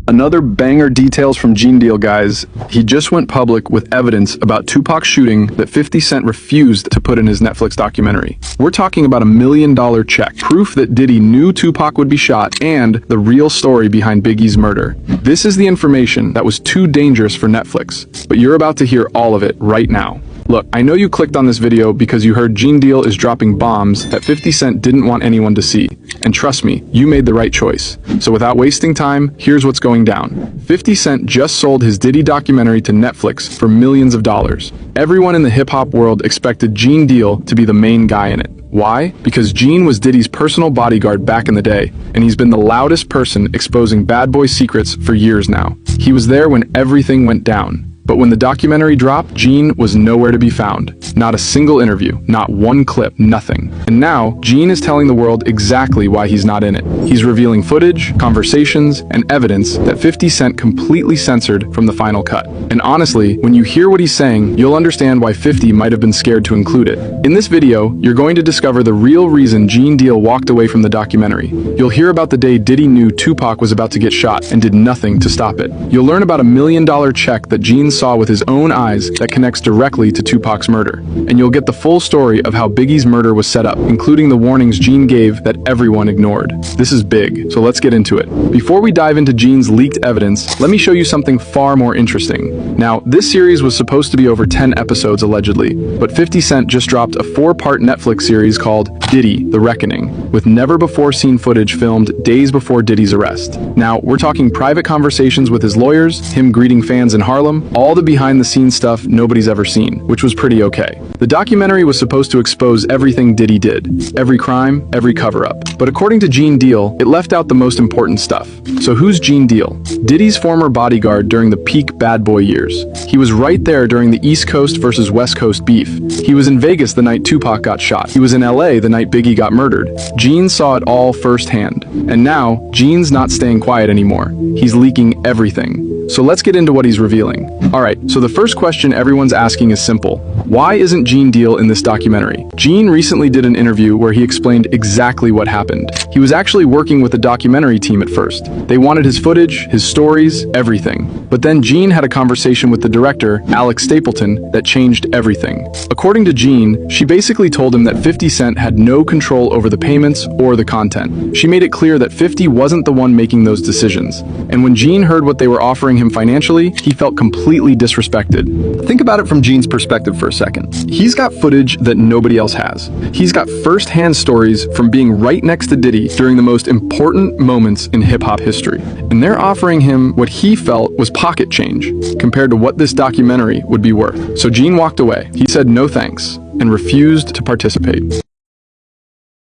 Another banger details from Gene Deal, guys. He just went public with evidence about Tupac's shooting that 50 Cent refused to put in his Netflix documentary. We're talking about $1 million check, proof that Diddy knew Tupac would be shot, and the real story behind Biggie's murder. This is the information that was too dangerous for Netflix, but you're about to hear all of it right now. Look, I know you clicked on this video because you heard Gene Deal is dropping bombs that 50 Cent didn't want anyone to see. And trust me, you made the right choice. So without wasting time, here's what's going down. 50 Cent just sold his Diddy documentary to Netflix for millions of dollars. Everyone in the hip-hop world expected Gene Deal to be the main guy in it. Why? Because Gene was Diddy's personal bodyguard back in the day, and he's been the loudest person exposing bad boy secrets for years now. He was there when everything went down. But when the documentary dropped, Gene was nowhere to be found. Not a single interview, not one clip, nothing. And now, Gene is telling the world exactly why he's not in it. He's revealing footage, conversations, and evidence that 50 Cent completely censored from the final cut. And honestly, when you hear what he's saying, you'll understand why 50 might have been scared to include it. In this video, you're going to discover the real reason Gene Deal walked away from the documentary. You'll hear about the day Diddy knew Tupac was about to get shot and did nothing to stop it. You'll learn about $1 million check that Gene saw with his own eyes that connects directly to Tupac's murder. And you'll get the full story of how Biggie's murder was set up, including the warnings Gene gave that everyone ignored. This is big, so let's get into it. Before we dive into Gene's leaked evidence, let me show you something far more interesting. Now, this series was supposed to be over 10 episodes allegedly, but 50 Cent just dropped a 4-part Netflix series called Diddy, The Reckoning, with never-before-seen footage filmed days before Diddy's arrest. Now, we're talking private conversations with his lawyers, him greeting fans in Harlem, all the behind-the-scenes stuff nobody's ever seen, which was pretty okay. The documentary was supposed to expose everything Diddy did, every crime, every cover-up. But according to Gene Deal, it left out the most important stuff. So who's Gene Deal? Diddy's former bodyguard during the peak bad boy years. He was right there during the East Coast versus West Coast beef. He was in Vegas the night Tupac got shot. He was in LA the night Biggie got murdered. Gene saw it all firsthand. And now, Gene's not staying quiet anymore. He's leaking everything. So let's get into what he's revealing. Alright, so the first question everyone's asking is simple. Why isn't Gene Deal in this documentary? Gene recently did an interview where he explained exactly what happened. He was actually working with the documentary team at first. They wanted his footage, his stories, everything. But then Gene had a conversation with the director, Alex Stapleton, that changed everything. According to Gene, she basically told him that 50 Cent had no control over the payments or the content. She made it clear that 50 wasn't the one making those decisions. And when Gene heard what they were offering him financially, he felt completely disrespected. Think about it from Gene's perspective for a second. He's got footage that nobody else has. He's got first-hand stories from being right next to Diddy during the most important moments in hip-hop history. And they're offering him what he felt was pocket change compared to what this documentary would be worth. So Gene walked away. He said no thanks and refused to participate.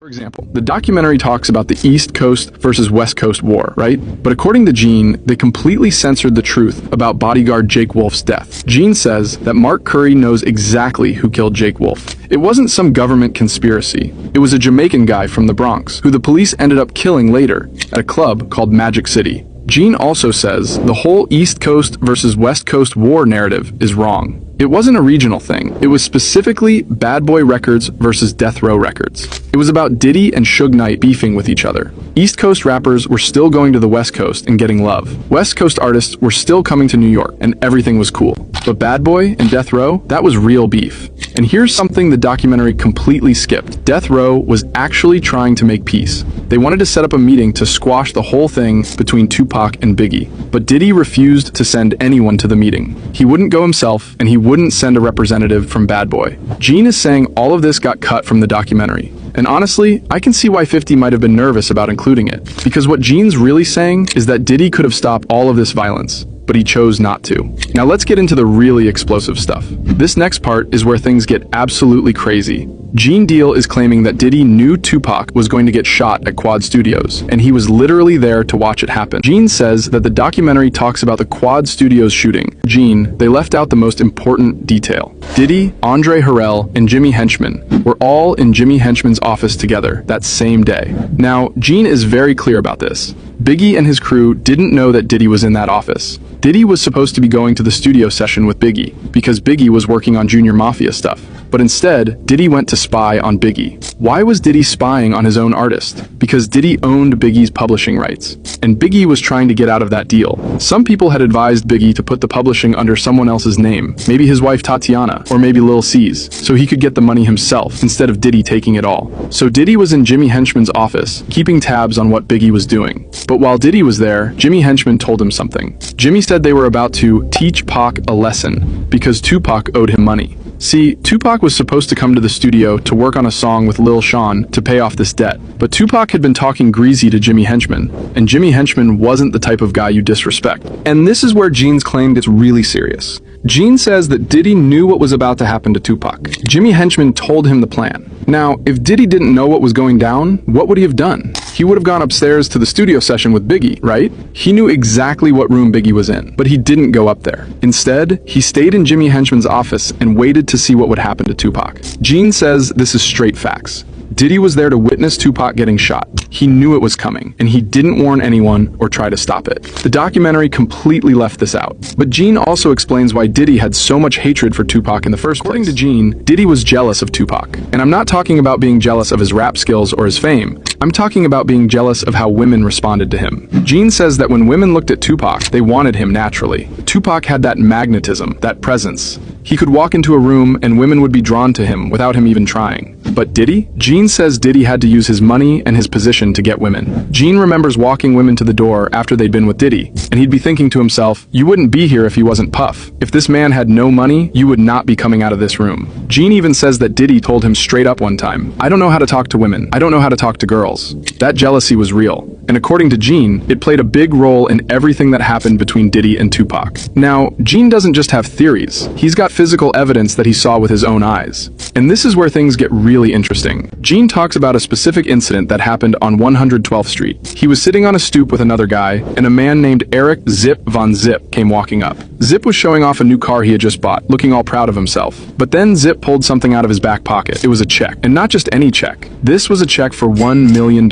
For example, the documentary talks about the East Coast versus West Coast war, right? But according to Gene, they completely censored the truth about bodyguard Jake Wolf's death. Gene says that Mark Curry knows exactly who killed Jake Wolf. It wasn't some government conspiracy. It was a Jamaican guy from the Bronx, who the police ended up killing later at a club called Magic City. Gene also says the whole East Coast versus West Coast war narrative is wrong. It wasn't a regional thing. It was specifically Bad Boy Records versus Death Row Records. It was about Diddy and Suge Knight beefing with each other. East Coast rappers were still going to the West Coast and getting love. West Coast artists were still coming to New York, and everything was cool. But Bad Boy and Death Row, that was real beef. And here's something the documentary completely skipped. Death Row was actually trying to make peace. They wanted to set up a meeting to squash the whole thing between Tupac and Biggie. But Diddy refused to send anyone to the meeting. He wouldn't go himself, and he wouldn't send a representative from Bad Boy. Gene is saying all of this got cut from the documentary. And honestly, I can see why 50 might have been nervous about including it. Because what Gene's really saying is that Diddy could have stopped all of this violence, but he chose not to. Now let's get into the really explosive stuff. This next part is where things get absolutely crazy. Gene Deal is claiming that Diddy knew Tupac was going to get shot at Quad Studios, and he was literally there to watch it happen. Gene says that the documentary talks about the Quad Studios shooting. Gene, they left out the most important detail. Diddy, Andre Harrell, and Jimmy Henchman were all in Jimmy Henchman's office together that same day. Now, Gene is very clear about this. Biggie and his crew didn't know that Diddy was in that office. Diddy was supposed to be going to the studio session with Biggie, because Biggie was working on Junior Mafia stuff. But instead, Diddy went to spy on Biggie. Why was Diddy spying on his own artist? Because Diddy owned Biggie's publishing rights, and Biggie was trying to get out of that deal. Some people had advised Biggie to put the publishing under someone else's name, maybe his wife Tatiana, or maybe Lil C's, so he could get the money himself instead of Diddy taking it all. So Diddy was in Jimmy Henchman's office, keeping tabs on what Biggie was doing. But while Diddy was there, Jimmy Henchman told him something. Jimmy said they were about to teach Pac a lesson, because Tupac owed him money. See, Tupac was supposed to come to the studio to work on a song with Lil Sean to pay off this debt, but Tupac had been talking greasy to Jimmy Henchman, and Jimmy Henchman wasn't the type of guy you disrespect. And this is where Gene's claim gets really serious. Gene says that Diddy knew what was about to happen to Tupac. Jimmy Henchman told him the plan. Now, if Diddy didn't know what was going down, what would he have done? He would have gone upstairs to the studio session with Biggie, right? He knew exactly what room Biggie was in, but he didn't go up there. Instead, he stayed in Jimmy Henchman's office and waited to see what would happen to Tupac. Gene says this is straight facts. Diddy was there to witness Tupac getting shot. He knew it was coming, and he didn't warn anyone or try to stop it. The documentary completely left this out. But Gene also explains why Diddy had so much hatred for Tupac in the first place. According to Gene, Diddy was jealous of Tupac. And I'm not talking about being jealous of his rap skills or his fame. I'm talking about being jealous of how women responded to him. Gene says that when women looked at Tupac, they wanted him naturally. Tupac had that magnetism, that presence. He could walk into a room and women would be drawn to him without him even trying. But Diddy? Gene says Diddy had to use his money and his position to get women. Gene remembers walking women to the door after they'd been with Diddy, and he'd be thinking to himself, you wouldn't be here if he wasn't Puff. If this man had no money, you would not be coming out of this room. Gene even says that Diddy told him straight up one time, I don't know how to talk to women. I don't know how to talk to girls. That jealousy was real. And according to Gene, it played a big role in everything that happened between Diddy and Tupac. Now, Gene doesn't just have theories. He's got physical evidence that he saw with his own eyes. And this is where things get really interesting. Gene talks about a specific incident that happened on 112th Street. He was sitting on a stoop with another guy, and a man named Eric Zip Von Zip came walking up. Zip was showing off a new car he had just bought, looking all proud of himself. But then Zip pulled something out of his back pocket. It was a check. And not just any check. This was a check for $1 million.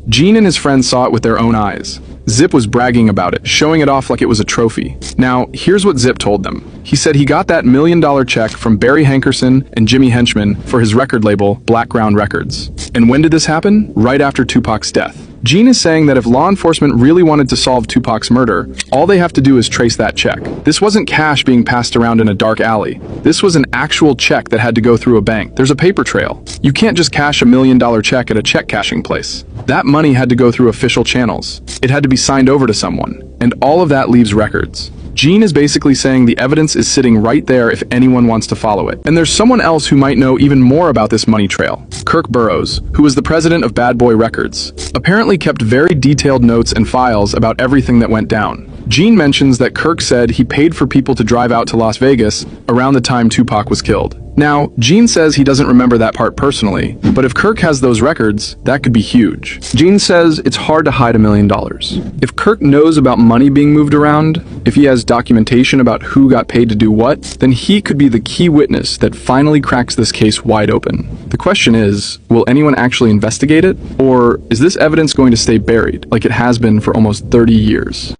Gene and his friends saw it with their own eyes. Zip was bragging about it, showing it off like it was a trophy. Now, here's what Zip told them. He said he got that $1 million check from Barry Hankerson and Jimmy Henchman for his record label, Black Ground Records. And when did this happen? Right after Tupac's death. Gene is saying that if law enforcement really wanted to solve Tupac's murder, all they have to do is trace that check. This wasn't cash being passed around in a dark alley. This was an actual check that had to go through a bank. There's a paper trail. You can't just cash $1 million check at a check cashing place. That money had to go through official channels. It had to be signed over to someone. And all of that leaves records. Gene is basically saying the evidence is sitting right there if anyone wants to follow it. And there's someone else who might know even more about this money trail. Kirk Burroughs, who was the president of Bad Boy Records, apparently kept very detailed notes and files about everything that went down. Gene mentions that Kirk said he paid for people to drive out to Las Vegas around the time Tupac was killed. Now, Gene says he doesn't remember that part personally, but if Kirk has those records, that could be huge. Gene says it's hard to hide $1 million. If Kirk knows about money being moved around, if he has documentation about who got paid to do what, then he could be the key witness that finally cracks this case wide open. The question is, will anyone actually investigate it? Or is this evidence going to stay buried, like it has been for almost 30 years?